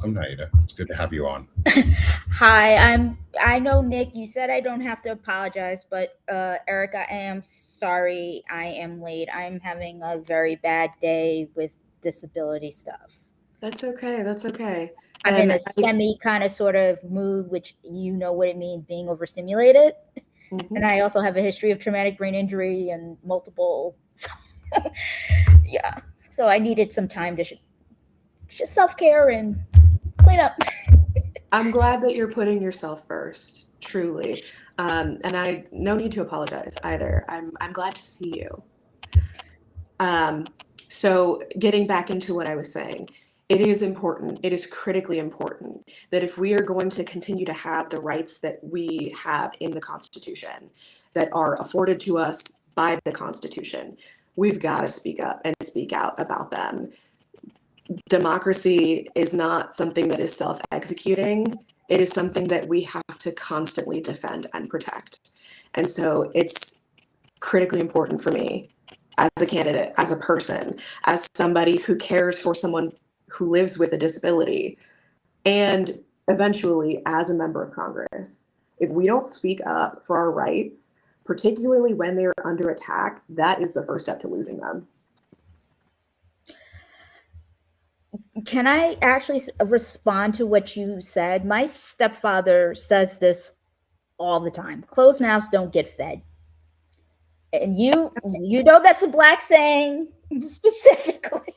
welcome, Naida. It's good to have you on. Hi, I know Nick, you said I don't have to apologize, but Erica, I am sorry I am late. I'm having a very bad day with disability stuff. That's okay. That's okay. I'm in And a semi kind of sort of mood, which you know what it means being overstimulated. And I also have a history of traumatic brain injury and multiple. Yeah. So I needed some time to just self care and clean up. I'm glad that you're putting yourself first, truly. And I no need to apologize either. I'm glad to see you. Um, so getting back into what I was saying, it is important, it is critically important that if we are going to continue to have the rights that we have in the Constitution that are afforded to us by the Constitution, we've got to speak up and speak out about them. Democracy is not something that is self-executing. It is something that we have to constantly defend and protect. And so it's critically important for me as a candidate, as a person, as somebody who cares for someone who lives with a disability, and eventually as a member of Congress. If we don't speak up for our rights, particularly when they're under attack, that is the first step to losing them. Can I actually respond to what you said? My stepfather says this all the time. Closed mouths don't get fed. And you know that's a black saying specifically.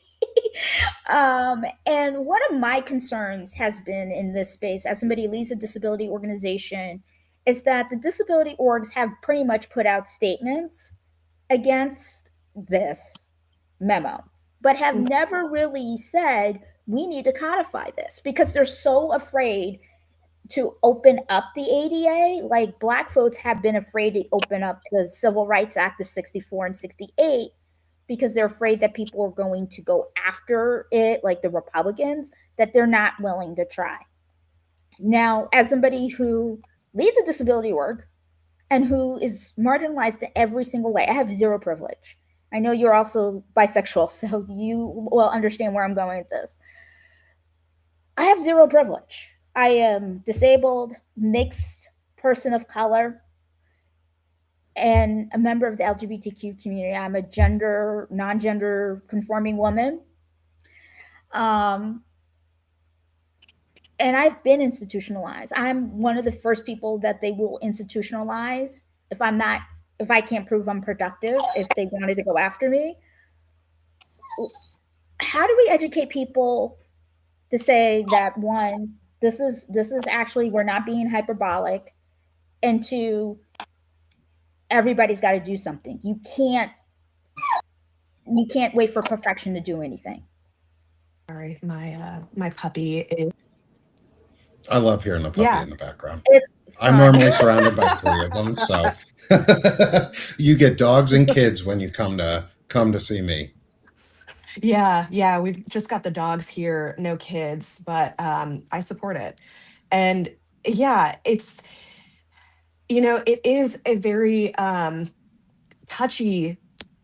And one of my concerns has been in this space as somebody who leads a disability organization is that the disability orgs have pretty much put out statements against this memo, but have never really said we need to codify this because they're so afraid to open up the ADA. Like black folks have been afraid to open up the Civil Rights Act of 64 and 68 because they're afraid that people are going to go after it, like the Republicans, that they're not willing to try. Now, as somebody who leads a disability org and who is marginalized in every single way, I have zero privilege. I know you're also bisexual, so you will understand where I'm going with this. I have zero privilege. I am disabled, mixed person of color, and a member of the LGBTQ community. I'm a non-gender conforming woman. And I've been institutionalized. I'm one of the first people that they will institutionalize if I can't prove I'm productive, if they wanted to go after me. How do we educate people to say that one, this is actually, we're not being hyperbolic, and two, everybody's got to do something. You can't wait for perfection to do anything. Sorry, my puppy is. I love hearing the puppy in the background. It's I'm normally surrounded by three of them, so you get dogs and kids when you come to see me. Yeah, we've just got the dogs here, no kids, but I support it. And yeah, it's, it is a very touchy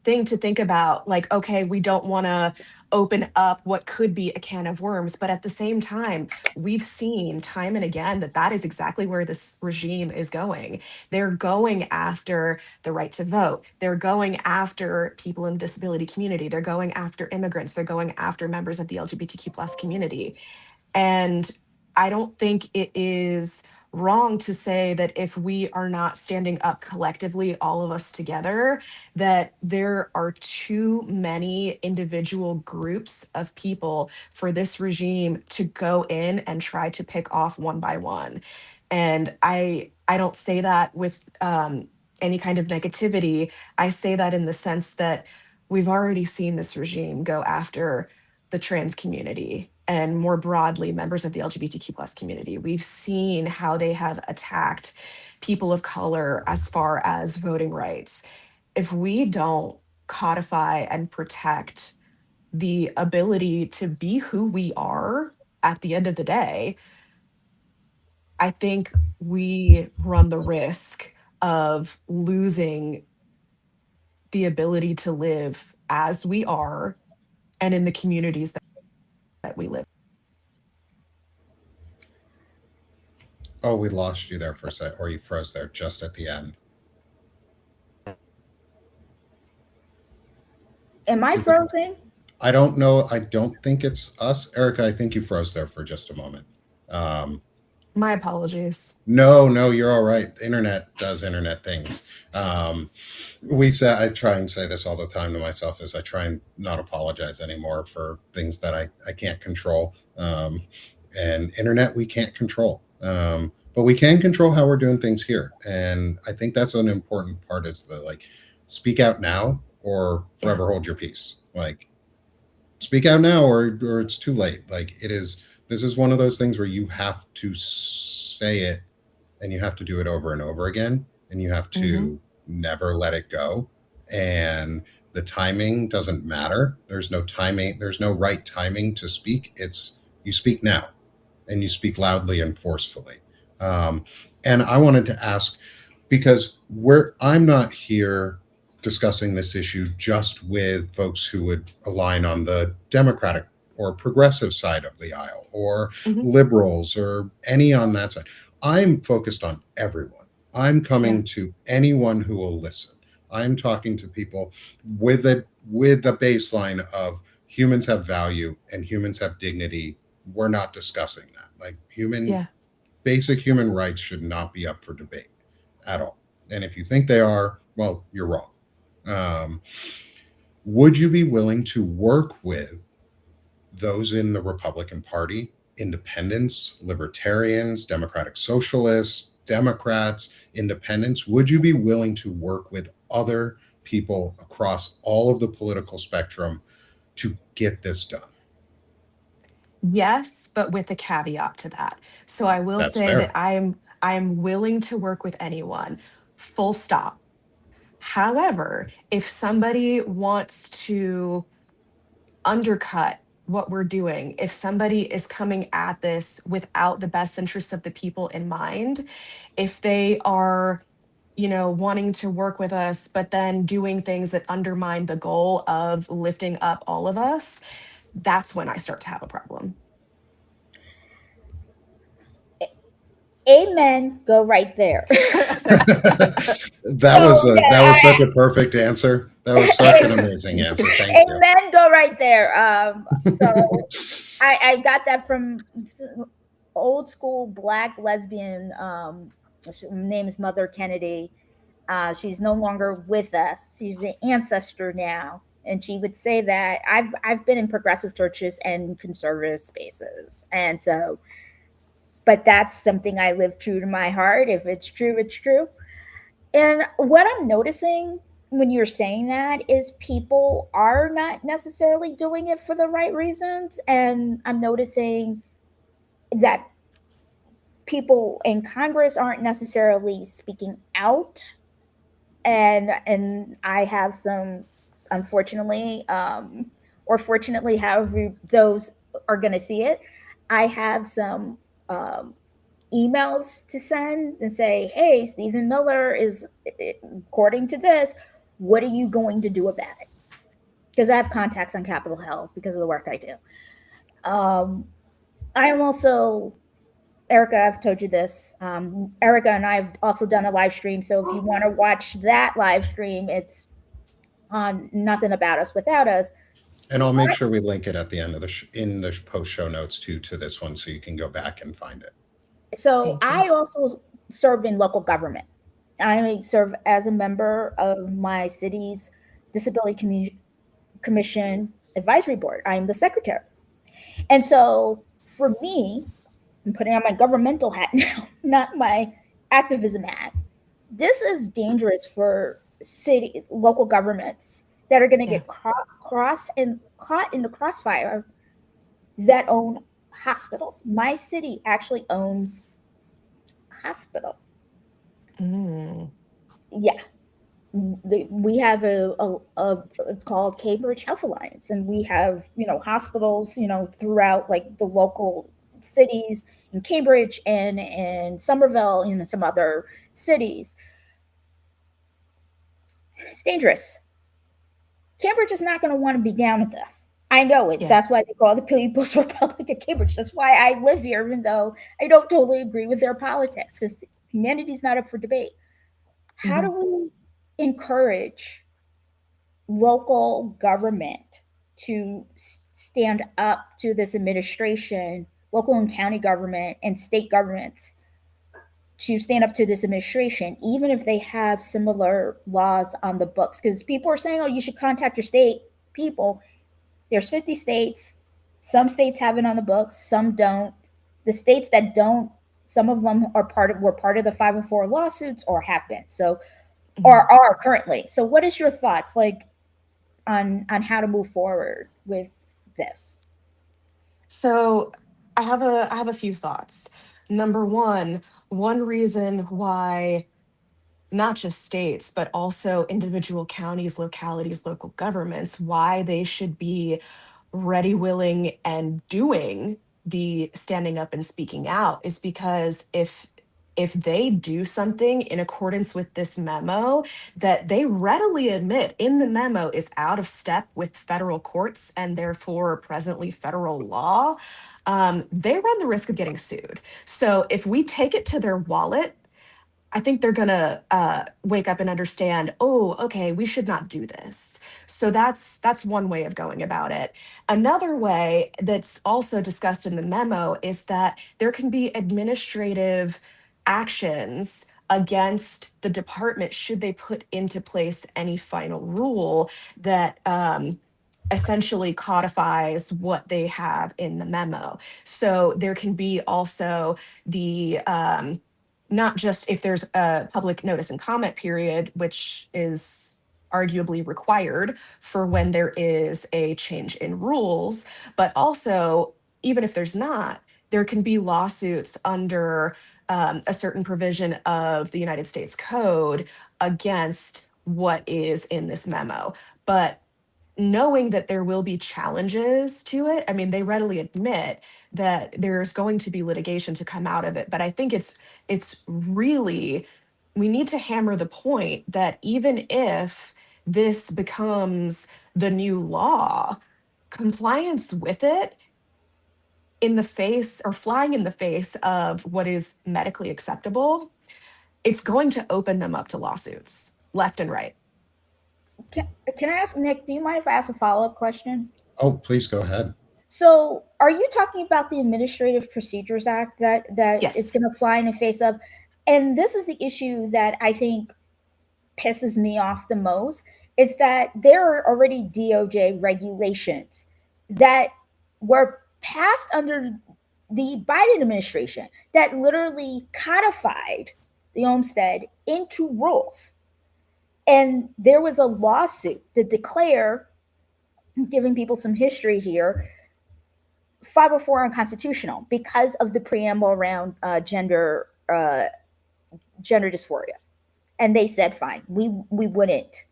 thing to think about. Like, okay, we don't want to open up what could be a can of worms, but at the same time, we've seen time and again that that is exactly where this regime is going. They're going after the right to vote. They're going after people in the disability community. They're going after immigrants. They're going after members of the LGBTQ plus community. And I don't think it is wrong to say that if we are not standing up collectively, all of us together, that there are too many individual groups of people for this regime to go in and try to pick off one by one. And I don't say that with any kind of negativity. I say that in the sense that we've already seen this regime go after the trans community and more broadly members of the LGBTQ plus community. We've seen how they have attacked people of color as far as voting rights. If we don't codify and protect the ability to be who we are at the end of the day, I think we run the risk of losing the ability to live as we are and in the communities that we live. Oh, we lost you there for a sec, or you froze there just at the end. Am I frozen? I don't know. I don't think it's us. Erica, I think you froze there for just a moment. Um, My apologies. no, you're all right. The internet does internet things. Um, I try and say this all the time to myself is I try and not apologize anymore for things that I can't control. And internet we can't control. But we can control how we're doing things here. And I think that's an important part is the like speak out now or Yeah. forever hold your peace. Like speak out now or it's too late. Like it is this is one of those things where you have to say it and you have to do it over and over again and you have Hmm. to never let it go. And the timing doesn't matter. There's no timing, there's no right timing to speak. It's you speak now and you speak loudly and forcefully. um, and I wanted to ask because I'm not here discussing this issue just with folks who would align on the Democratic or progressive side of the aisle or Hmm. liberals or any on that side. I'm focused on everyone. I'm Yeah. coming to anyone who will listen. I'm talking to people with a baseline of humans have value and humans have dignity. We're not discussing that. Like Yeah. basic human rights should not be up for debate at all. And if you think they are, well, you're wrong. Um, would you be willing to work with those in the Republican Party, independents, libertarians, democratic socialists, Democrats, independents? Would you be willing to work with other people across all of the political spectrum to get this done? Yes, but with a caveat to that. So I will That's say that fair. I am willing to work with anyone. Full stop. However, if somebody wants to undercut what we're doing, if somebody is coming at this without the best interests of the people in mind, if they are, wanting to work with us, but then doing things that undermine the goal of lifting up all of us, that's when I start to have a problem. Amen. Go right there. that So was that yeah, was such a perfect answer. That was such an amazing Just answer. kidding. Thank you. amen. Go right there. So I got that from old school black lesbian. Her name is Mother Kennedy. She's no longer with us. She's an ancestor now, and she would say that I've been in progressive churches and conservative spaces, and so, but that's something I live true to my heart. If it's true, it's true. And what I'm noticing when you're saying that is people are not necessarily doing it for the right reasons, and I'm noticing that people in Congress aren't necessarily speaking out, and I have some, unfortunately, or fortunately, however those are going to see it, I have some um, emails to send and say, hey, Stephen Miller is, according to this, what are you going to do about it? Because I have contacts on Capitol Hill because of the work I do. I am also, Erica, I've told you this. Erica and I have also done a live stream. So if you want to watch that live stream, it's on Nothing About Us Without Us. And I'll make sure we link it at the end of in the post show notes too to this one, so you can go back and find it. So Thank you. I also serve in local government. I serve as a member of my city's disability commission advisory board. I'm the secretary. And so for me, I'm putting on my governmental hat now, not my activism hat. This is dangerous for local governments that are going to Yeah. get caught in the crossfire that own hospitals. My city actually owns a hospital. Mm. Yeah, we have it's called Cambridge Health Alliance, and we have hospitals throughout like the local cities in Cambridge and in Somerville and some other cities. It's dangerous. Cambridge is not going to want to be down with this. I know it. Yeah. That's why they call the People's Republic of Cambridge. That's why I live here, even though I don't totally agree with their politics, because humanity's not up for debate. How Hmm. do we encourage local government to stand up to this administration, local and county government and state governments to stand up to this administration, even if they have similar laws on the books? Because people are saying, oh, you should contact your state people. There's 50 states. Some states have it on the books, some don't. The states that don't, some of them were part of the 504 lawsuits or have been. So Hmm. or are currently. So what is your thoughts like on how to move forward with this? So I have a few thoughts. Number one reason why not just states, but also individual counties, localities, local governments, why they should be ready, willing, and doing the standing up and speaking out is because if they do something in accordance with this memo that they readily admit in the memo is out of step with federal courts and therefore presently federal law, they run the risk of getting sued. So if we take it to their wallet, I think they're gonna wake up and understand. Oh, okay, we should not do this. So that's one way of going about it. Another way that's also discussed in the memo is that there can be administrative actions against the department should they put into place any final rule that essentially codifies what they have in the memo. So there can be also the not just if there's a public notice and comment period, which is arguably required for when there is a change in rules, but also, even if there's not, there can be lawsuits under a certain provision of the United States Code against what is in this memo. But knowing that there will be challenges to it, I mean, they readily admit that there's going to be litigation to come out of it. But I think it's really, we need to hammer the point that even if this becomes the new law, compliance with it in the face or flying in the face of what is medically acceptable, it's going to open them up to lawsuits left and right. Can I ask Nick, do you mind if I ask a follow-up question? Oh, please go ahead. So are you talking about the Administrative Procedures Act that it's Yes. going to fly in the face of? And this is the issue that I think pisses me off the most, is that there are already DOJ regulations that were passed under the Biden administration that literally codified the homestead into rules. And there was a lawsuit to declare, giving people some history here, 504 unconstitutional because of the preamble around gender dysphoria. And they said, fine, we wouldn't.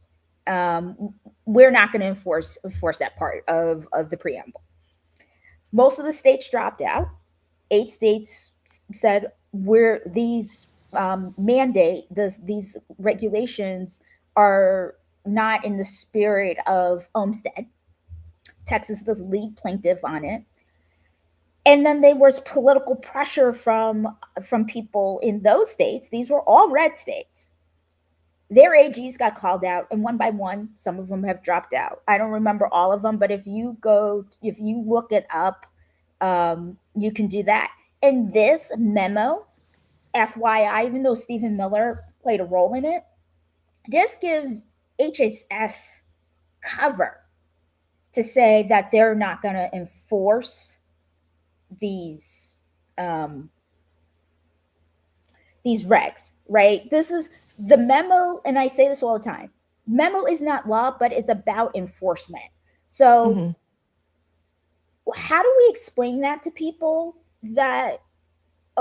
We're not going to enforce that part of the preamble. Most of the states dropped out. 8 states said we're these these regulations are not in the spirit of Olmstead. Texas is the lead plaintiff on it. And then there was political pressure from people in those states. These were all red states. Their AGs got called out, and one by one, some of them have dropped out. I don't remember all of them, but if you look it up, you can do that. And this memo, FYI, even though Stephen Miller played a role in it, this gives HHS cover to say that they're not going to enforce these um, these regs, right? This is the memo, and I say this all the time. Memo is not law, but it's about enforcement. So, Hmm. how do we explain that to people that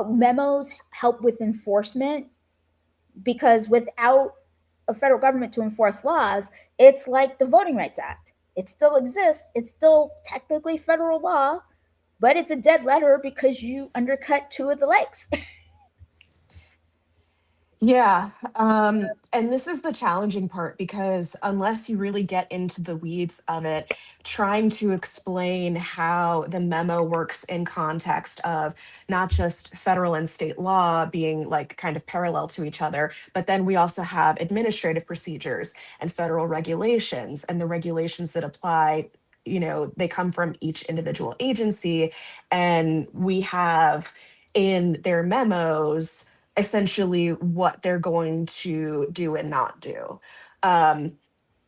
memos help with enforcement? Because without a federal government to enforce laws, it's like the Voting Rights Act. It still exists. It's still technically federal law, but it's a dead letter because you undercut two of the legs. Yeah. And this is the challenging part because unless you really get into the weeds of it, trying to explain how the memo works in context of not just federal and state law being like kind of parallel to each other, but then we also have administrative procedures and federal regulations, and the regulations that apply, they come from each individual agency. And we have in their memos essentially what they're going to do and not do. Um,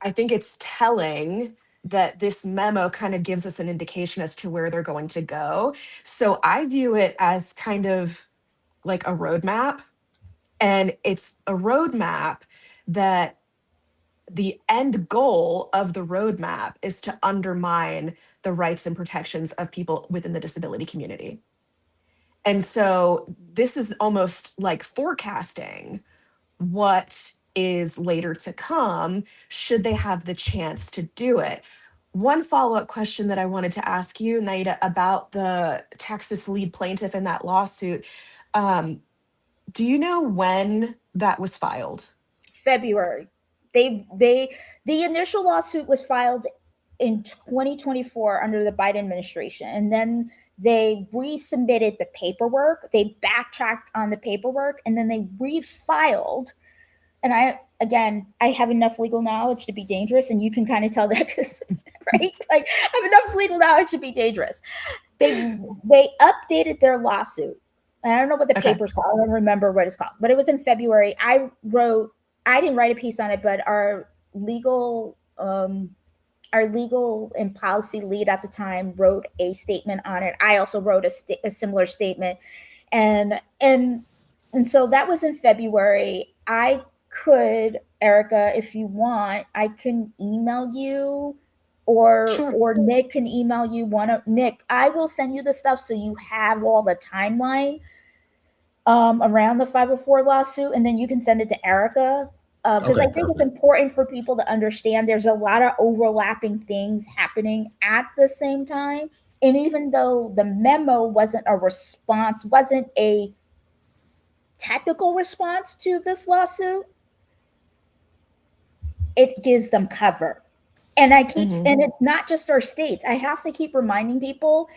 I think it's telling that this memo kind of gives us an indication as to where they're going to go. So I view it as kind of like a roadmap, and it's a roadmap that the end goal of the roadmap is to undermine the rights and protections of people within the disability community. And so this is almost like forecasting what is later to come should they have the chance to do it. One follow up question that I wanted to ask you, Naida, about the Texas lead plaintiff in that lawsuit. Um, do you know when that was filed? February. They the initial lawsuit was filed in 2024 under the Biden administration, and then they resubmitted the paperwork. They backtracked on the paperwork, and then they refiled. And I have enough legal knowledge to be dangerous, and you can kind of tell that because right, like I have enough legal knowledge to be dangerous. They updated their lawsuit. And I don't know what the Okay. paper's called. I don't remember what it's called, but it was in February. I didn't write a piece on it, but our legal and policy lead at the time wrote a statement on it. I also wrote a similar statement, and and and so that was in February. I could, Erica, if you want, I can email you, Sure. or Nick can email you. One of Nick, I will send you the stuff so you have all the timeline around the 504 lawsuit, and then you can send it to Erica, because Okay, I think it's perfect. important for people to understand there's a lot of overlapping things happening at the same time. And even though the memo wasn't a technical response to this lawsuit, it gives them cover. Hmm. And it's not just our states. I have to keep reminding people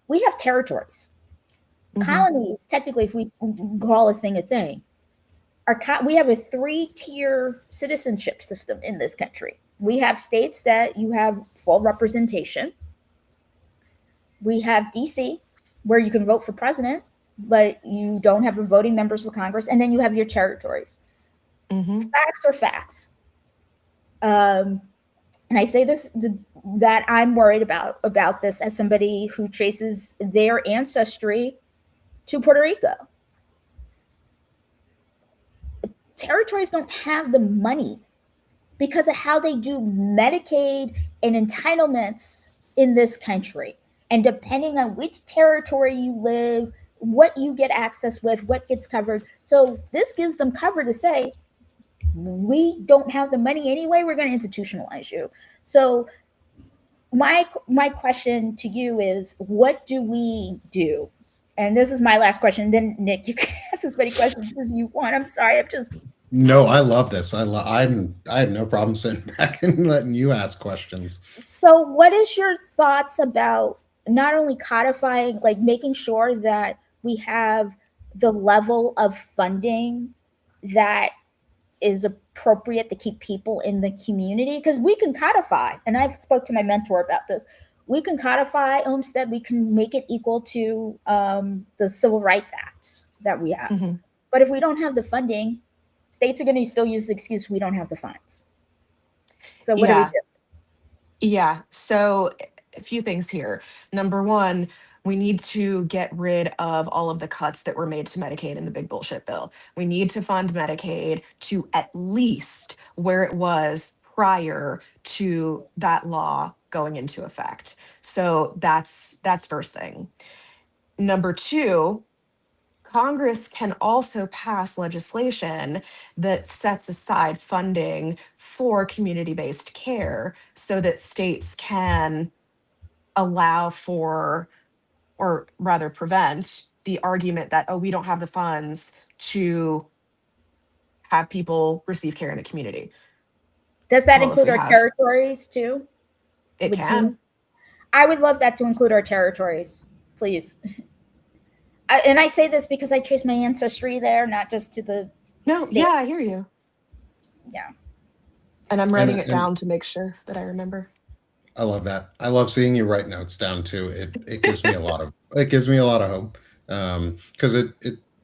we have territories, Hmm. colonies. Technically, if we call a thing, we have a three-tier citizenship system in this country. We have states that you have full representation. We have DC, where you can vote for president, but you don't have voting members for Congress, and then you have your territories. Hmm. Facts are facts. And I say that I'm worried about this as somebody who traces their ancestry to Puerto Rico. Territories don't have the money because of how they do Medicaid and entitlements in this country. And depending on which territory you live, what you get access with, what gets covered. So this gives them cover to say, we don't have the money anyway, we're going to institutionalize you. So my question to you is, what do we do? And this is my last question. Then Nick, you can ask as many questions as you want. I'm sorry, I'm just No, I love this. I have no problem sitting back and letting you ask questions. so. What is your thoughts about not only codifying, like making sure that we have the level of funding that is appropriate to keep people in the community, because we can codify, and I've spoke to my mentor about this, we can codify Olmstead, we can make it equal to the civil rights acts that we have, Hmm. but if we don't have the funding, states are going to still use the excuse we don't have the funds. So what do we Yeah. do? Yeah. So a few things here. Number one, we need to get rid of all of the cuts that were made to Medicaid in the big bullshit bill. We need to fund Medicaid to at least where it was prior to that law going into effect. So that's first thing. Number two, Congress can also pass legislation that sets aside funding for community based care so that states can allow for, or rather prevent, the argument that, oh, we don't have the funds to have people receive care in the community. Does that Well, if include we our have, territories too? it Would you? can. I would love that to include our territories, please. And I say this because I trace my ancestry there, not just to the No, yeah, I states. hear you. Yeah. And I'm and writing it and down to make sure that I remember. I love that. I love seeing you write notes down too. It gives me a lot of it gives me a lot of hope, because it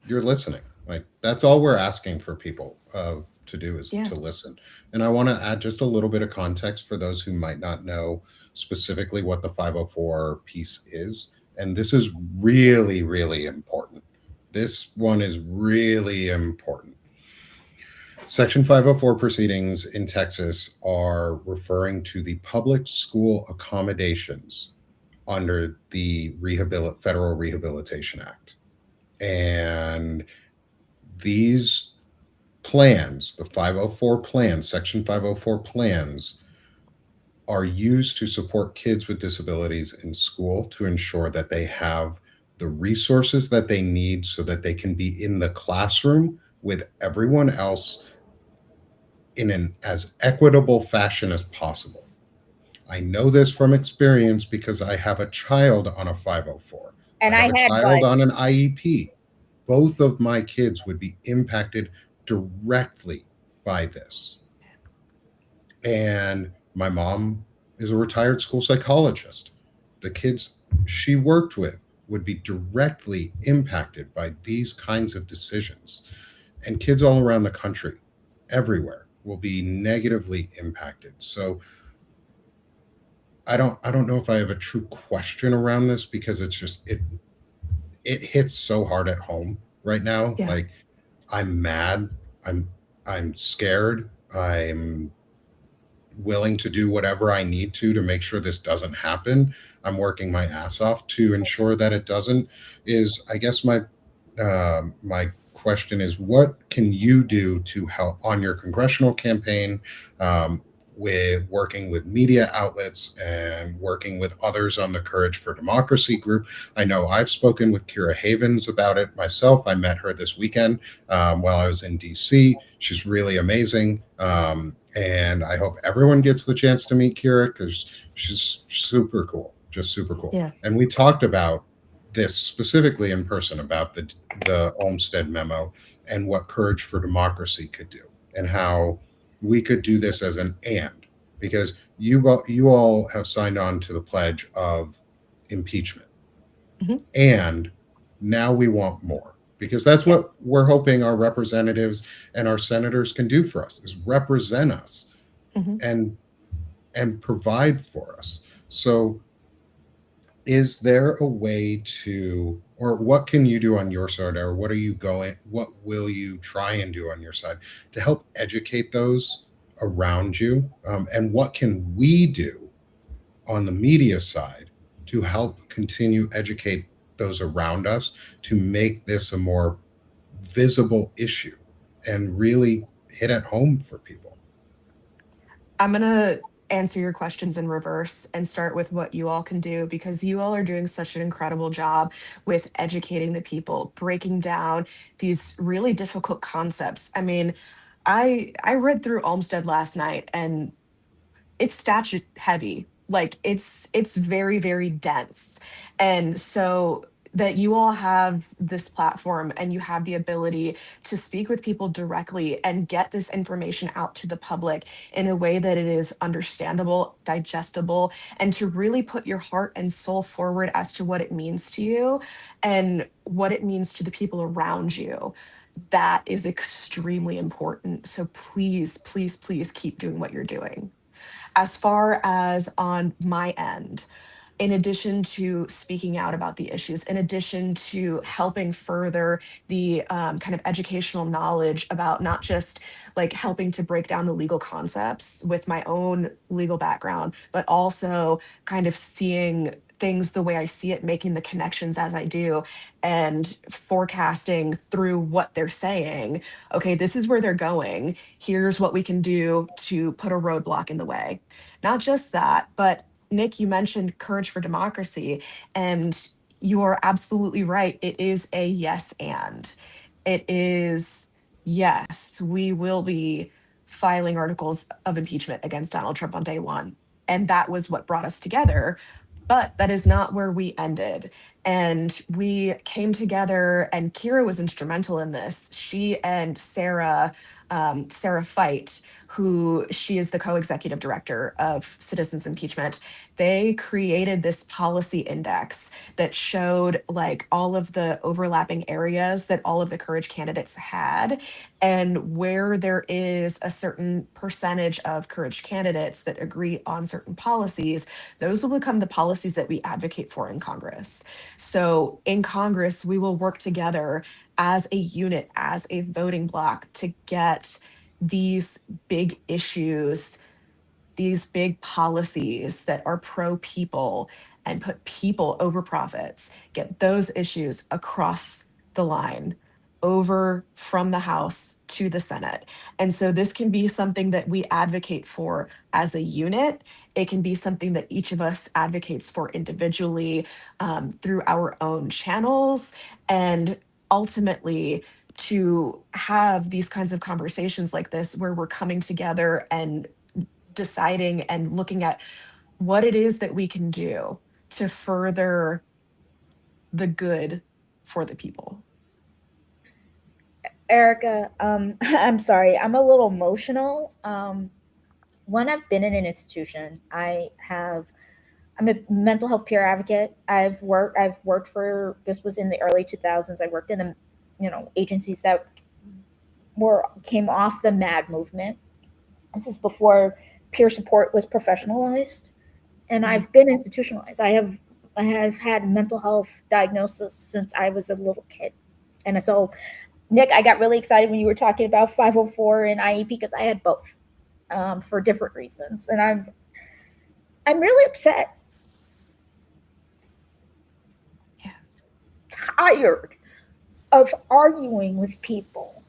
you're listening. Like that's all we're asking for people to do is Yeah. to listen. And I want to add just a little bit of context for those who might not know specifically what the 504 piece is. And this is really really important. This one is really important. Section 504 proceedings in Texas are referring to the public school accommodations under the Federal Rehabilitation Act. And these plans, the 504 plans, Section 504 plans, are used to support kids with disabilities in school to ensure that they have the resources that they need so that they can be in the classroom with everyone else in an as equitable fashion as possible. I know this from experience because I have a child on a 504. I And have I a had child one. on an IEP. Both of my kids would be impacted directly by this. And my mom is a retired school psychologist. The kids she worked with would be directly impacted by these kinds of decisions. And kids all around the country, everywhere, will be negatively impacted. So I don't know if I have a true question around this because it's just it hits so hard at home right now. Yeah. Like I'm mad, I'm I'm scared, I'm willing to do whatever I need to make sure this doesn't happen. I'm working my ass off to ensure that it doesn't. Is I guess my question is, what can you do to help on your congressional campaign, with working with media outlets and working with others on the Courage for Democracy group? I know I've spoken with Kira Havens about it myself. I met her this weekend while I was in DC. She's really amazing. And I hope everyone gets the chance to meet Kira because she's super cool, just super cool. Yeah. And we talked about this specifically in person about the Olmsted memo and what Courage for Democracy could do and how we could do this as an and because you all have signed on to the pledge of impeachment Mhm. and now we want more because that's Yeah. what we're hoping our representatives and our senators can do for us is represent us Mhm. and provide for us. So is there a way to or what can you do on your side or what will you try and do on your side to help educate those around you, and what can we do on the media side to help continue educate those around us to make this a more visible issue and really hit at home for people? I'm going to answer your questions in reverse and start with what you all can do because you all are doing such an incredible job with educating the people, breaking down these really difficult concepts. I mean, I read through Olmsted last night and it's statute heavy. Like it's very, very dense. And so that you all have this platform and you have the ability to speak with people directly and get this information out to the public in a way that it is understandable, digestible, and to really put your heart and soul forward as to what it means to you and what it means to the people around you. That is extremely important. So please, please, please keep doing what you're doing. As far as on my end, in addition to speaking out about the issues, in addition to helping further the kind of educational knowledge about not just like helping to break down the legal concepts with my own legal background, but also kind of seeing things the way I see it, making the connections as I do, and forecasting through what they're saying. Okay, this is where they're going. Here's what we can do to put a roadblock in the way. Not just that, but Nick, you mentioned Courage for Democracy, and you are absolutely right. It is a yes and. It is yes, we will be filing articles of impeachment against Donald Trump on day one. And that was what brought us together. But that is not where we ended. And we came together, and Kira was instrumental in this. She and Sarah Fight, who she is the co executive director of Citizens Impeachment, they created this policy index that showed like all of the overlapping areas that all of the courage candidates had, and where there is a certain percentage of courage candidates that agree on certain policies, those will become the policies that we advocate for in Congress. So in Congress, we will work together as a unit, as a voting bloc to get these big issues, these big policies that are pro people and put people over profits, get those issues across the line over from the House to the Senate. And so this can be something that we advocate for as a unit. It can be something that each of us advocates for individually, through our own channels. And ultimately, to have these kinds of conversations like this, where we're coming together and deciding and looking at what it is that we can do to further the good for the people. Erica, I'm sorry, I'm a little emotional. When I've been in an institution, I'm a mental health peer advocate. I've worked for, this was in the early 2000s. I worked in the, agencies that were came off the MAD movement. This is before peer support was professionalized, and Mhm. I've been institutionalized. I have had mental health diagnosis since I was a little kid. And so, Nick, I got really excited when you were talking about 504 and IEP because I had both, for different reasons. And I'm really upset, Yeah. tired of arguing with people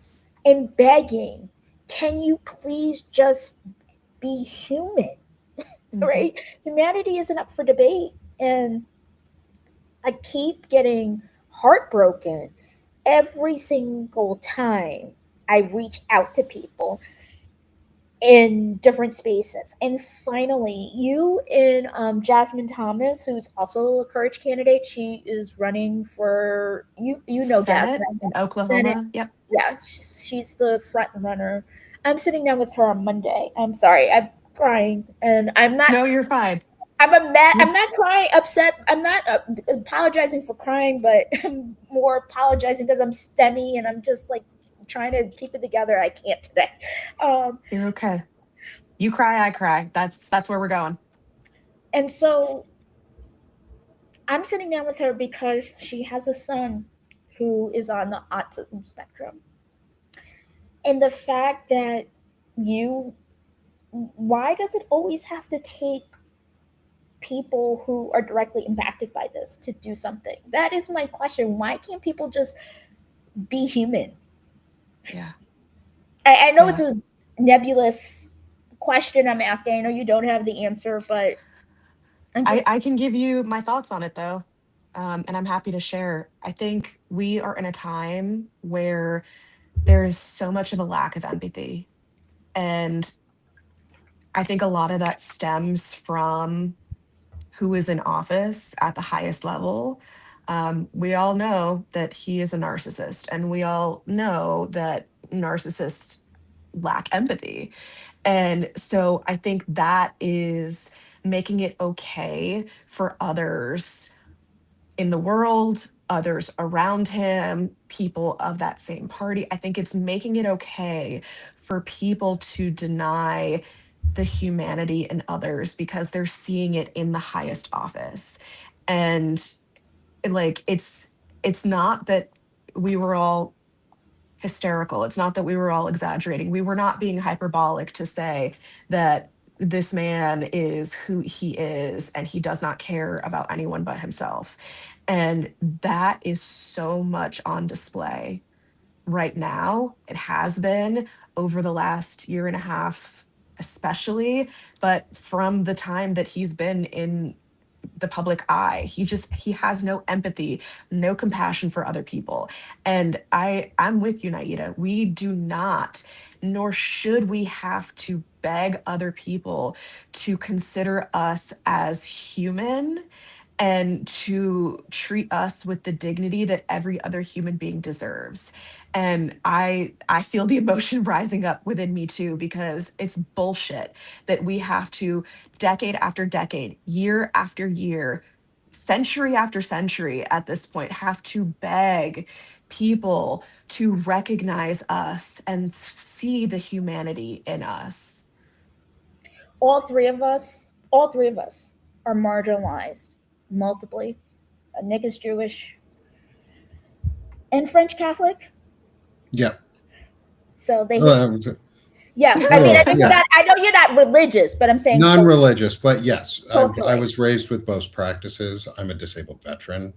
and begging, can you please just be human? Mhm. Right? Humanity isn't up for debate. And I keep getting heartbroken every single time I reach out to people in different spaces. And finally, you and Jasmine Thomas, who's also a courage candidate, she is running for you. You know Senate Jasmine, in Senate. Oklahoma. Yep. Yeah, she's the front runner. I'm sitting down with her on Monday. I'm sorry, I'm crying, and I'm not. No, you're fine. I'm You not crying, upset. I'm not apologizing for crying, but I'm more apologizing because I'm STEMmy and I'm just like trying to keep it together. I can't today. Um, you're okay. You cry, I cry. That's where we're going. and so I'm sitting down with her because she has a son who is on the autism spectrum. And the fact that you, why does it always have to take people who are directly impacted by this to do something? That is my question. Why can't people just be human? Yeah. I know it's Yeah. a nebulous question I'm asking. I know you don't have the answer, but I'm just, I can give you my thoughts on it though. And I'm happy to share. I think we are in a time where there is so much of a lack of empathy. And I think a lot of that stems from who is in office at the highest level. We all know that he is a narcissist, and we all know that narcissists lack empathy. And so I think that is making it okay for others in the world, others around him, people of that same party. I think it's making it okay for people to deny the humanity in others because they're seeing it in the highest office. And like it's not that we were all hysterical. It's not that we were all exaggerating. We were not being hyperbolic to say that this man is who he is and he does not care about anyone but himself. And that is so much on display right now. It has been over the last year and a half, especially, but from the time that he's been in the public eye. He has no empathy, no compassion for other people. And I'm with you, Naida. We do not, nor should we have to beg other people to consider us as human and to treat us with the dignity that every other human being deserves. And I feel the emotion rising up within me too, because it's bullshit that we have to, decade after decade, year after year, century after century at this point, have to beg people to recognize us and see the humanity in us. all three of us are marginalized multiply. Nick is Jewish and French Catholic, Yeah. so they. Um, Yeah, I mean, oh, yeah. I know you're not religious, but I'm saying Non-religious, but yes, I culturally. was raised with both practices. I'm a disabled veteran.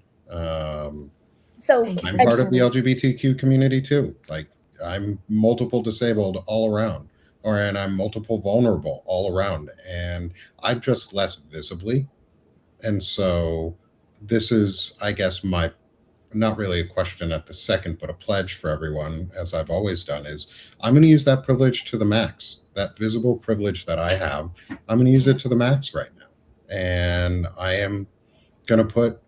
So Thank you I'm for your part of the service. LGBTQ community too. Like I'm multiple disabled all around, and I'm multiple vulnerable all around, and I'm just less visibly. And so this is, I guess, my not really a question at the second, but a pledge for everyone, as I've always done, is I'm going to use that privilege to the max. That visible privilege that I have, I'm going to use it to the max right now. And I am going to put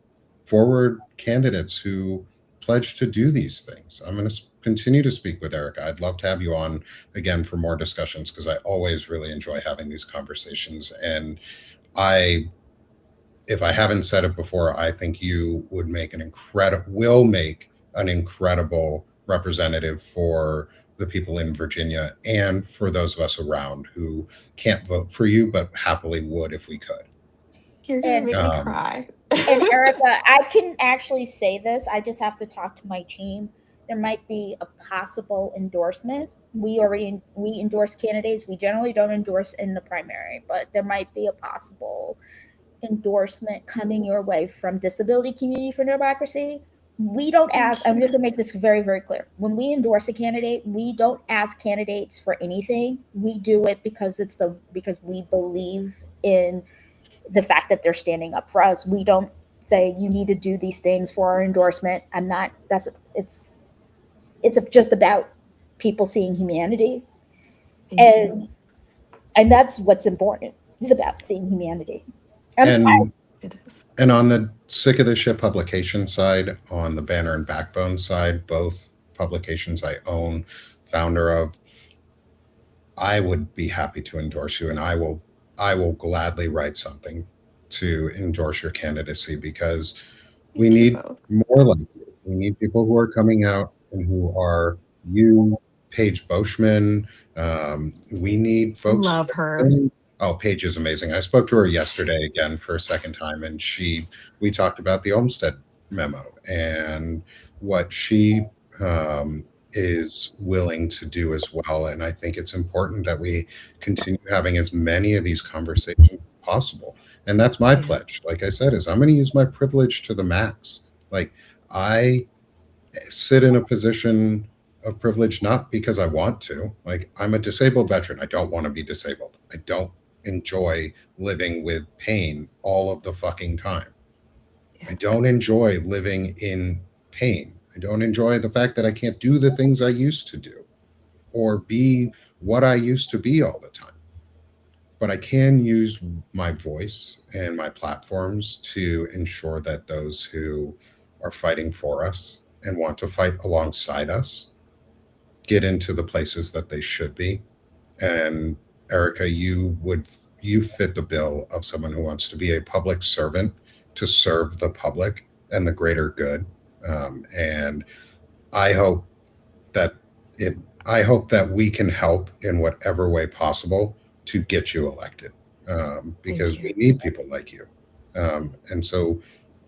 forward candidates who pledge to do these things. I'm going to continue to speak with Erica. I'd love to have you on again for more discussions because I always really enjoy having these conversations. And I if I haven't said it before, I think you would will make an incredible representative for the people in Virginia and for those of us around who can't vote for you, but happily would if we could. You're gonna and make me Um, cry. and Erica, I can actually say this. I just have to talk to my team. There might be a possible endorsement. We endorse candidates. We generally don't endorse in the primary, but there might be a possible endorsement coming your way from Disability Community for Democracy. We don't ask, I'm just gonna make this very, very clear. When we endorse a candidate, we don't ask candidates for anything. We do it because because we believe in the fact that they're standing up for us. We don't say you need to do these things for our endorsement. I'm not that's it's just about people seeing humanity. Thank you. And that's what's important. It's about seeing humanity. and It is. and on the Sick of the Shit publication side, on the Banner and Backbone side, both publications I own, founder of, I would be happy to endorse you, and I will gladly write something to endorse your candidacy because we Thank you need both. more like you. We need people who are coming out and who are you, Paige Boschman. We need folks. Love her. Oh, Paige is amazing. I spoke to her yesterday again for a second time, and we talked about the Olmsted memo and what she is willing to do as well. And I think it's important that we continue having as many of these conversations as possible. And that's my Yeah. pledge. Like I said, is I'm going to use my privilege to the max. Like I sit in a position of privilege not because I want to. Like I'm a disabled veteran. I don't want to be disabled. I don't enjoy living with pain all of the fucking time. I don't enjoy living in pain. I don't enjoy the fact that I can't do the things I used to do or be what I used to be all the time. But I can use my voice and my platforms to ensure that those who are fighting for us and want to fight alongside us get into the places that they should be. And Erica, you fit the bill of someone who wants to be a public servant to serve the public and the greater good. And I hope that it. I hope that we can help in whatever way possible to get you elected, because Thank we you. need people like you. And so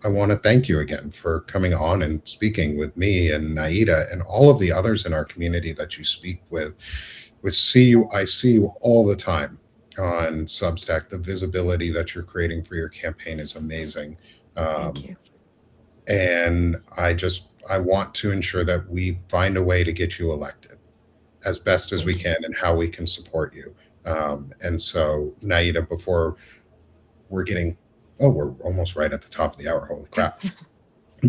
I want to thank you again for coming on and speaking with me and Naida and all of the others in our community that you speak with. I see you all the time on Substack. The visibility that you're creating for your campaign is amazing. Thank Um, you. and I want to ensure that we find a way to get you elected as best as we Thank you. can and how we can support you. And so, Naida, before we're getting Oh, we're almost right at the top of the hour. Holy crap.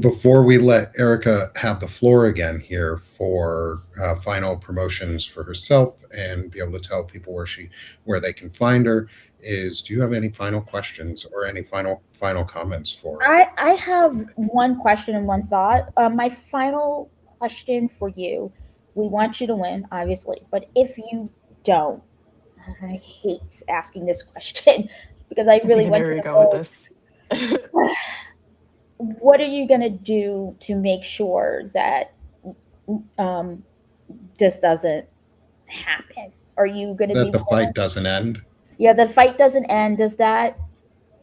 Before we let Erica have the floor again here for final promotions for herself and be able to tell people where they can find her, is do you have any final questions or any final comments for? I have one question and one thought. My final question for you: we want you to win, obviously, but if you don't, I hate asking this question because I I really think I know want where you you're to going with know this. what are you going to do to make sure that um, this doesn't happen? Are you going to That be the fight willing? doesn't end? Yeah, the fight doesn't end. Does that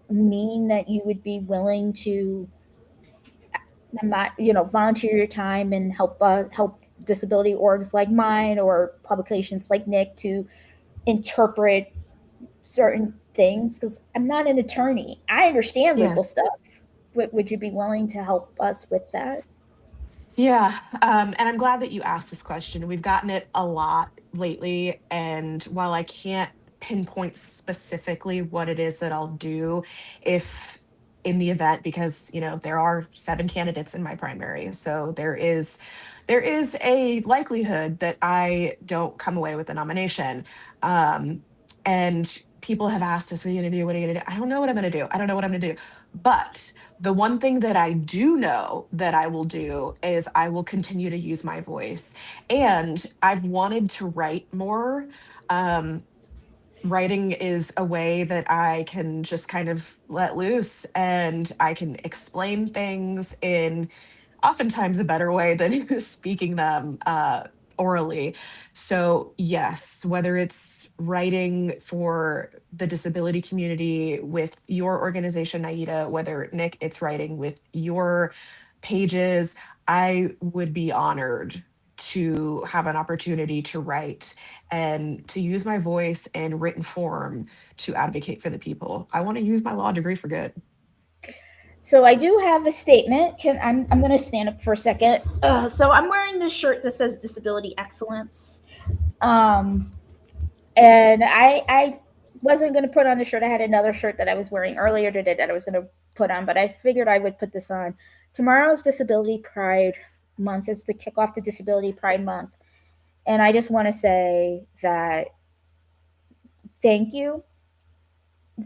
mean that you would be willing to, volunteer your time and help disability orgs like mine or publications like Nick to interpret certain things? Because I'm not an attorney. I understand Yeah. legal stuff. Would you be willing to help us with that? Yeah. And I'm glad that you asked this question. We've gotten it a lot lately. And while I can't pinpoint specifically what it is that I'll do, if in the event, because there are 7 candidates in my primary, so there is a likelihood that I don't come away with a nomination. um, and people have asked us, what are you going to do, what are you going to do? I don't know what I'm going to do. I don't know what I'm going to do. But the one thing that I do know that I will do is I will continue to use my voice. And I've wanted to write more. Um, Writing is a way that I can just kind of let loose, and I can explain things in oftentimes a better way than speaking them orally. So, yes, whether it's writing for the disability community with your organization, Naida, whether Nick, it's writing with your pages, I would be honored to have an opportunity to write and to use my voice in written form to advocate for the people. I want to use my law degree for good. So I do have a statement. I'm going to stand up for a second. So I'm wearing this shirt that says Disability Excellence. Um, and I wasn't going to put on the shirt. I had another shirt that I was wearing earlier today that I was going to put on, but I figured I would put this on. Tomorrow's Disability Pride Month. Is the kickoff to Disability Pride Month. And I just want to say that thank you.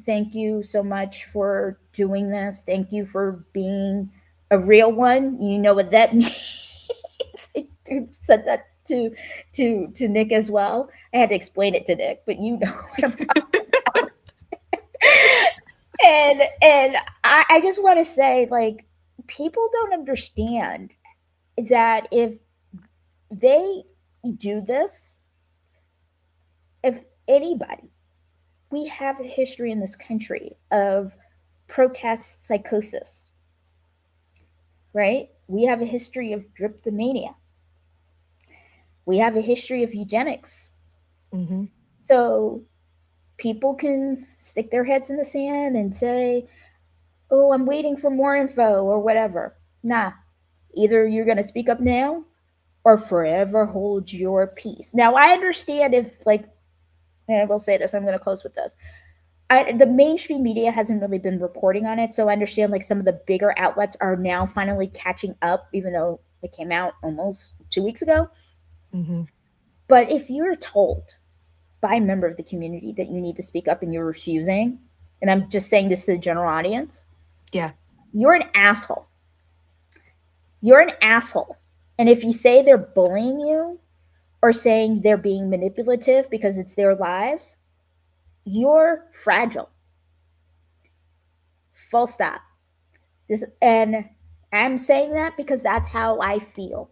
Thank you so much for doing this. Thank you for being a real one. You know what that means. I said that to Nick as well. I had to explain it to Nick, but you know what I'm talking. And I just want to say, like, people don't understand that if they do this, if anybody, we have a history in this country of protest psychosis, right? We have a history of dryptomania. We have a history of eugenics. Hmm. So people can stick their heads in the sand and say, oh, I'm waiting for more info or whatever. Nah, either you're going to speak up now or forever hold your peace. Now, I understand if, like, and I will say this, I'm going to close with this. The mainstream media hasn't really been reporting on it, so I understand like some of the bigger outlets are now finally catching up, even though it came out almost 2 weeks ago. Hmm. But if you're told by a member of the community that you need to speak up and you're refusing, and I'm just saying this to the general audience, Yeah. you're an asshole. You're an asshole. And if you say they're bullying you or saying they're being manipulative because it's their lives, you're fragile. Full stop. And I'm saying that because that's how I feel.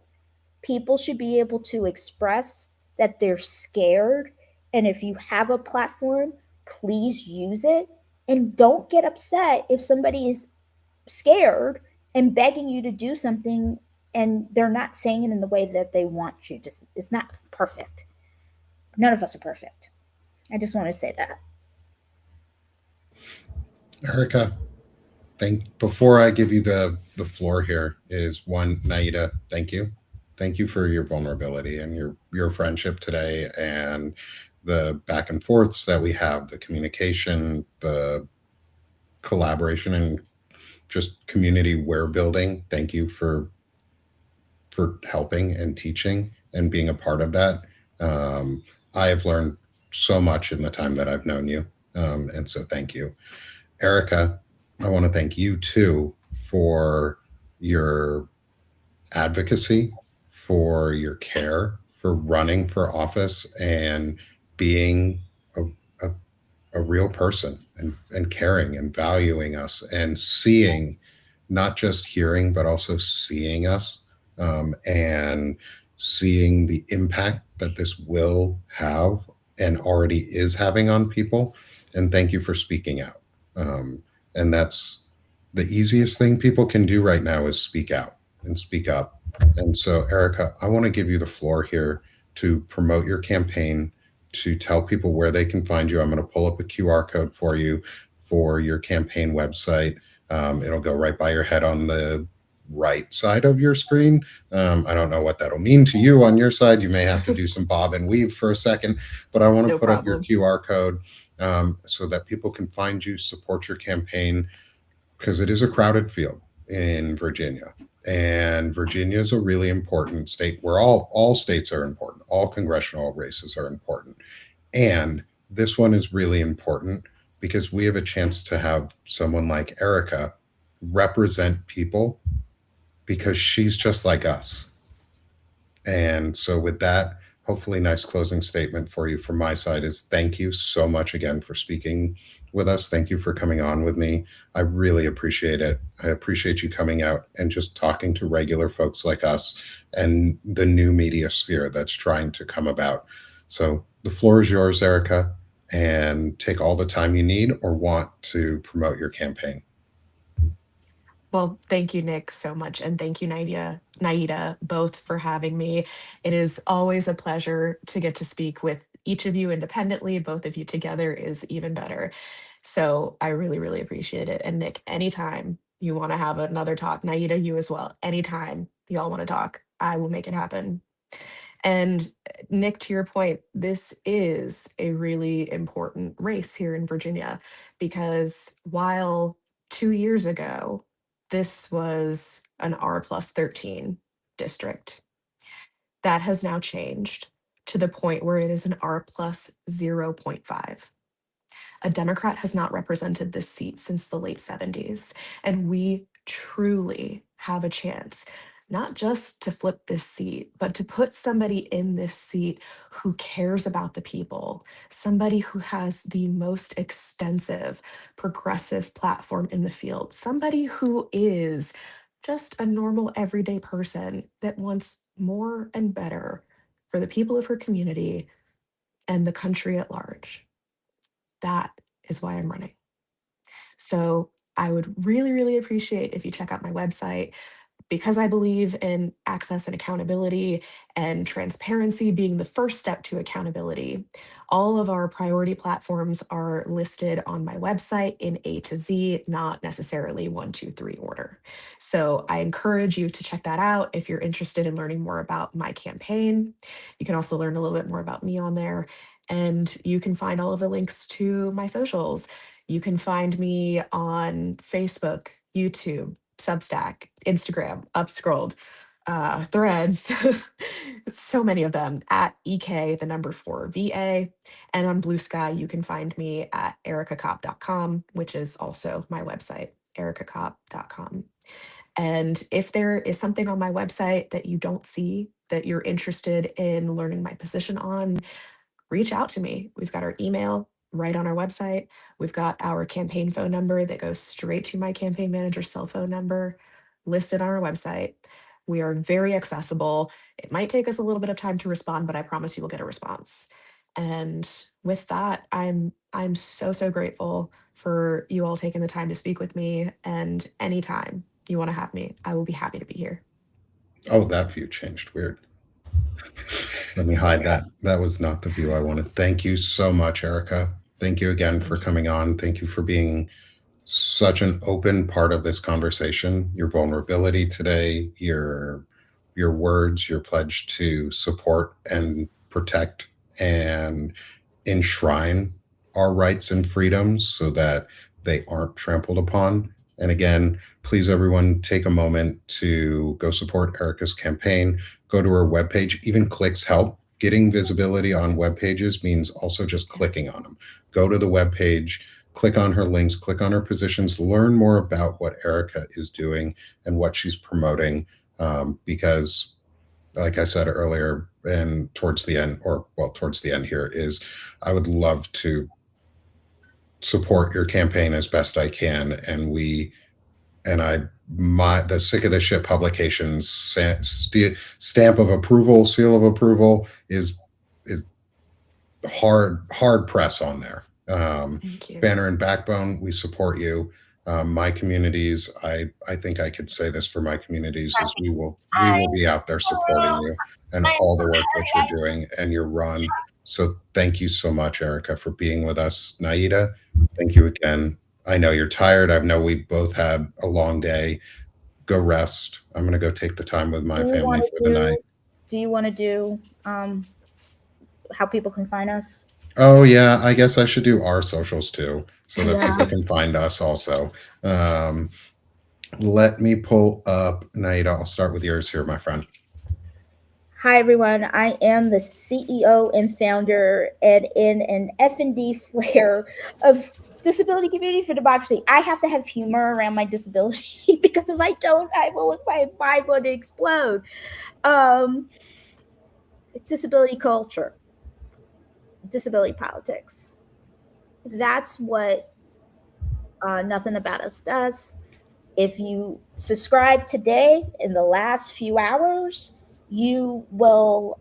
People should be able to express that they're scared. And if you have a platform, please use it. And don't get upset if somebody is scared and begging you to do something and they're not saying it in the way that they want you. Just it's not perfect. None of us are perfect. I just want to say that. Erica, thank before I give you the floor here is one, Naida, thank you. Thank you for your vulnerability and your friendship today and the back and forths that we have, the communication, the collaboration and just community we're building. Thank you for helping and teaching and being a part of that. Um, I have learned so much in the time that I've known you. And so thank you. Erica, I want to thank you too for your advocacy, for your care, for running for office and being a, a, a real person and caring and valuing us and seeing, not just hearing, but also seeing us, and seeing the impact that this will have and already is having on people. And thank you for speaking out. And that's the easiest thing people can do right now is speak out and speak up. And so, Erica, I want to give you the floor here to promote your campaign, to tell people where they can find you. I'm going to pull up a QR code for you for your campaign website. It'll go right by your head on the right side of your screen. I don't know what that'll mean to you on your side. You may have to do some bob and weave for a second, but I want to No put up your problem. QR code so that people can find you, support your campaign, because it is a crowded field in Virginia. And Virginia is a really important state where all states are important. All congressional races are important. And this one is really important because we have a chance to have someone like Erica represent people because she's just like us. And so, with that, hopefully, nice closing statement for you from my side is thank you so much again for speaking with us. Thank you for coming on with me. I really appreciate it. I appreciate you coming out and just talking to regular folks like us and the new media sphere that's trying to come about. So, the floor is yours, Erica, and take all the time you need or want to promote your campaign. Well, thank you, Nick, so much. And thank you, Naida, both for having me. It is always a pleasure to get to speak with each of you independently. Both of you together is even better. So I really, really appreciate it. And Nick, anytime you want to have another talk, Naida, you as well, anytime y'all want to talk, I will make it happen. And Nick, to your point, this is a really important race here in Virginia because while 2 years ago, this was an R plus 13 district, that has now changed to the point where it is an R plus 0.5. A Democrat has not represented this seat since the late 70s. And we truly have a chance, not just to flip this seat, but to put somebody in this seat who cares about the people, somebody who has the most extensive progressive platform in the field, somebody who is just a normal everyday person that wants more and better for the people of her community and the country at large. That is why I'm running. So I would really, really appreciate if you check out my website because I believe in access and accountability and transparency being the first step to accountability. All of our priority platforms are listed on my website in A to Z, not necessarily 1, 2, 3 order. So I encourage you to check that out if you're interested in learning more about my campaign. You can also learn a little bit more about me on there. And you can find all of the links to my socials. You can find me on Facebook, YouTube, Substack, Instagram, Upscrolled, Threads, so many of them at EK, the number 4VA. And on Blue Sky, you can find me at ericacop.com, which is also my website, ericacop.com. And if there is something on my website that you don't see that you're interested in learning my position on, reach out to me. We've got our email right on our website. We've got our campaign phone number that goes straight to my campaign manager's cell phone number listed on our website. We are very accessible. It might take us a little bit of time to respond, but I promise you will get a response. And with that, I'm so grateful for you all taking the time to speak with me. And anytime you want to have me, I will be happy to be here. Oh, that view changed. Weird. Let me hide that. That was not the view I wanted. Thank you so much, Erica. Thank you again for Thank you. coming on. Thank you for being such an open part of this conversation. Your vulnerability today, your words, your pledge to support and protect and enshrine our rights and freedoms so that they aren't trampled upon. And again, please, everyone, take a moment to go support Erica's campaign. Go to her webpage. Even clicks help. Getting visibility on web pages means also just clicking on them. Go to the webpage, click on her links, click on her positions, learn more about what Erica is doing and what she's promoting. Because, like I said earlier, and towards the end, or well, towards the end here, is I would love to support your campaign as best I can. And the Sick of the Shit publications stamp of approval, seal of approval is hard press on there. Thank you. Banner and Backbone, we support you. My communities, I think I could say this for my communities, is we will be out there supporting you and all the work that you're doing and your run. So thank you so much, Erica, for being with us. Naida, thank you again. I know you're tired. I know we both had a long day. Go rest. I'm going to go take the time with my family for the night. Do you want to do how people can find us? Oh yeah, I guess I should do our socials too, so that Yeah. people can find us also. Let me pull up Naida. I'll start with yours here, my friend. Hi everyone, I am the CEO and founder and in an F&D flair of Disability Community for Democracy. I have to have humor around my disability because if I don't, my mind will explode. Disability culture, disability politics. That's what Nothing About Us does. If you subscribe today in the last few hours, you will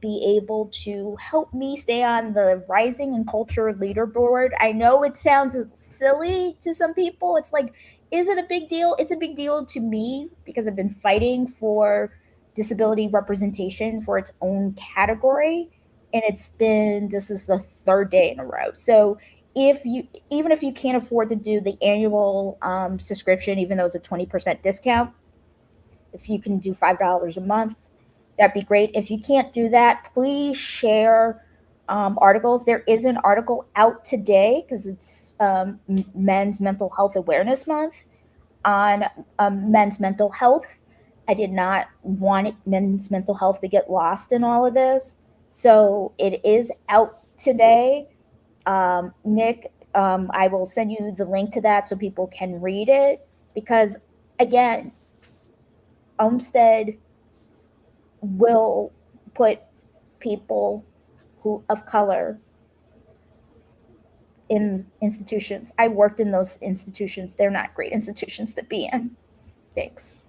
be able to help me stay on the rising and culture leaderboard. I know it sounds silly to some people. It's like, is it a big deal? It's a big deal to me because I've been fighting for disability representation for its own category. And this is the third day in a row. So even if you can't afford to do the annual subscription, even though it's a 20% discount, if you can do $5 a month, that'd be great. If you can't do that, please share articles. There is an article out today because it's Men's Mental Health Awareness Month on men's mental health. I did not want men's mental health to get lost in all of this. So it is out today. Nick, I will send you the link to that so people can read it because, again, Olmsted will put people of color in institutions. I worked in those institutions. They're not great institutions to be in. Thanks.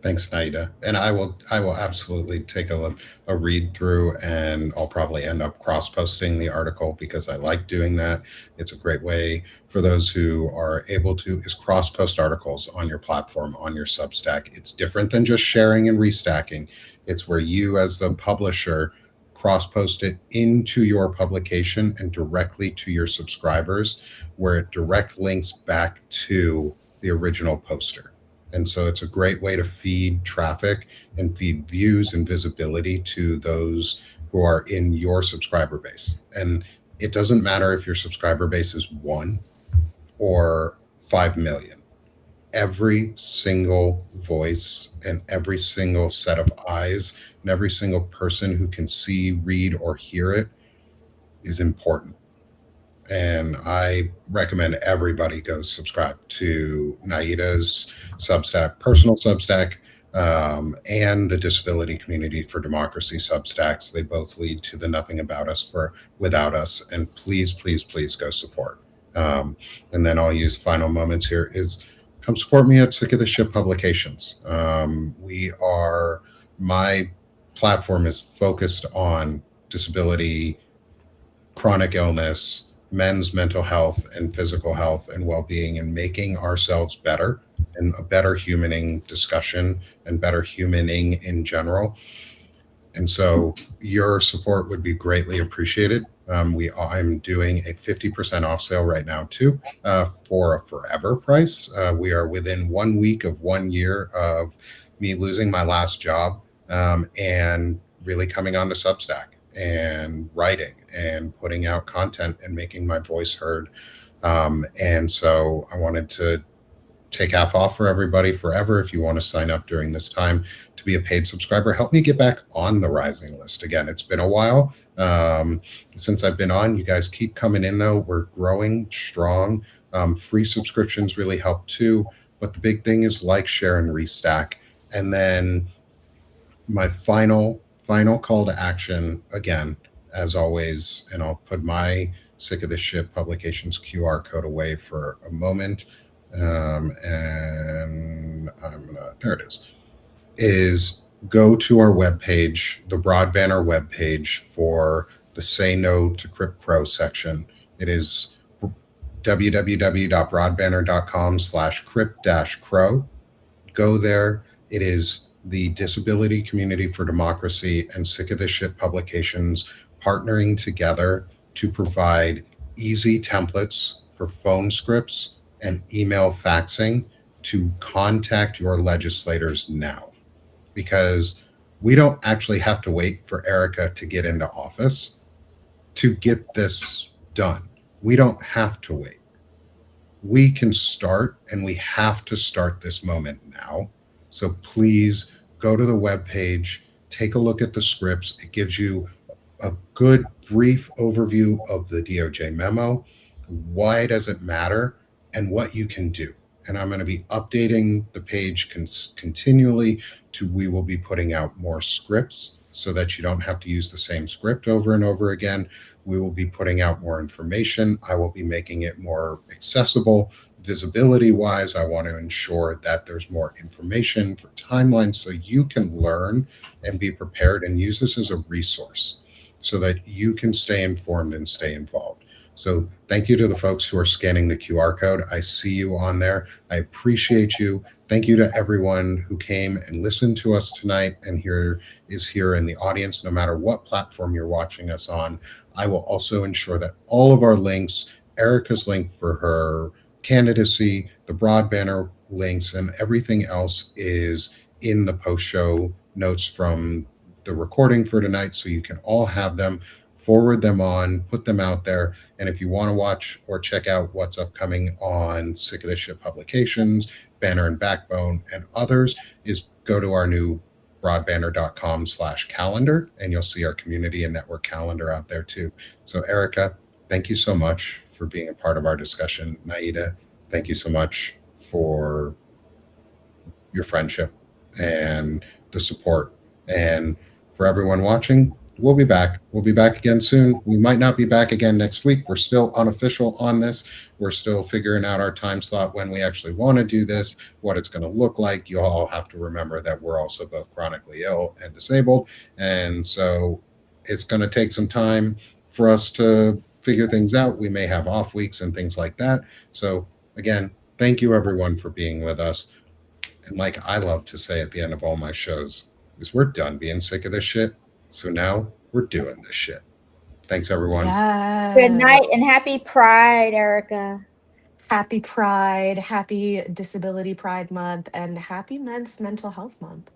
Thanks, Naida. And I will absolutely take a read through, and I'll probably end up cross-posting the article because I like doing that. It's a great way for those who are able to is cross-post articles on your platform, on your Substack. It's different than just sharing and restacking. It's where you as the publisher cross-post it into your publication and directly to your subscribers, where it direct links back to the original poster. And so it's a great way to feed traffic and feed views and visibility to those who are in your subscriber base. And it doesn't matter if your subscriber base is 1 or 5 million. Every single voice and every single set of eyes and every single person who can see, read, or hear it is important. And I recommend everybody go subscribe to Naida's Substack, personal Substack, and the Disability Community for Democracy Substacks. They both lead to the Nothing About Us for Without Us. And please, please, please go support. And then I'll use final moments here is come support me at Sick of the Shit Publications. My platform is focused on disability, chronic illness, men's mental health and physical health and well-being, and making ourselves better and a better humaning discussion and better humaning in general. And so your support would be greatly appreciated. I'm doing a 50% off sale right now too, for a forever price. We are within 1 week of 1 year of me losing my last job, and really coming onto Substack and writing and putting out content and making my voice heard And so I wanted to take half off for everybody forever. If you want to sign up during this time to be a paid subscriber, help me get back on the rising list. Again, it's been a while since I've been on. You guys keep coming in, though. We're growing strong. Free subscriptions really help too. But the big thing is like, share, and restack. And then my final call to action, again, as always, and I'll put my Sick of This Shit Publications QR code away for a moment. And there it is go to our webpage, the Broad Banner webpage, for the Say No to Crypt Crow section. It is www.broadbanner.com/crypt-crow. Go there. It is the Disability Community for Democracy and Sick of This Shit Publications partnering together to provide easy templates for phone scripts and email faxing to contact your legislators now. Because we don't actually have to wait for Erica to get into office to get this done. We don't have to wait. We can start, and we have to start this moment now. So please go to the webpage, take a look at the scripts. It gives you a good brief overview of the DOJ memo, why does it matter, and what you can do. And I'm going to be updating the page continually. We will be putting out more scripts so that you don't have to use the same script over and over again. We will be putting out more information. I will be making it more accessible. Visibility wise, I want to ensure that there's more information for timelines so you can learn and be prepared and use this as a resource so that you can stay informed and stay involved. So thank you to the folks who are scanning the QR code. I see you on there. I appreciate you. Thank you to everyone who came and listened to us tonight and is here in the audience, no matter what platform you're watching us on. I will also ensure that all of our links, Erica's link for her candidacy, the Broad Banner links, and everything else is in the post-show notes from the recording for tonight, so you can all have them, forward them on, put them out there. And if you want to watch or check out what's upcoming on Sick of This Shit Publications, Banner and Backbone, and others, is go to our new broadbanner.com/calendar, and you'll see our community and network calendar out there too. So Erica, thank you so much for being a part of our discussion. Naida, thank you so much for your friendship and the support. And for everyone watching, we'll be back. We'll be back again soon. We might not be back again next week. We're still unofficial on this. We're still figuring out our time slot when we actually want to do this, what it's going to look like. You all have to remember that we're also both chronically ill and disabled. And so it's going to take some time for us to figure things out. We may have off weeks and things like that. So again, thank you everyone for being with us. And like I love to say at the end of all my shows, is we're done being sick of this shit. So now we're doing this shit. Thanks, everyone. Good night and Yes. happy Pride, Erica. Happy Pride, happy Disability Pride Month, and happy Men's Mental Health Month.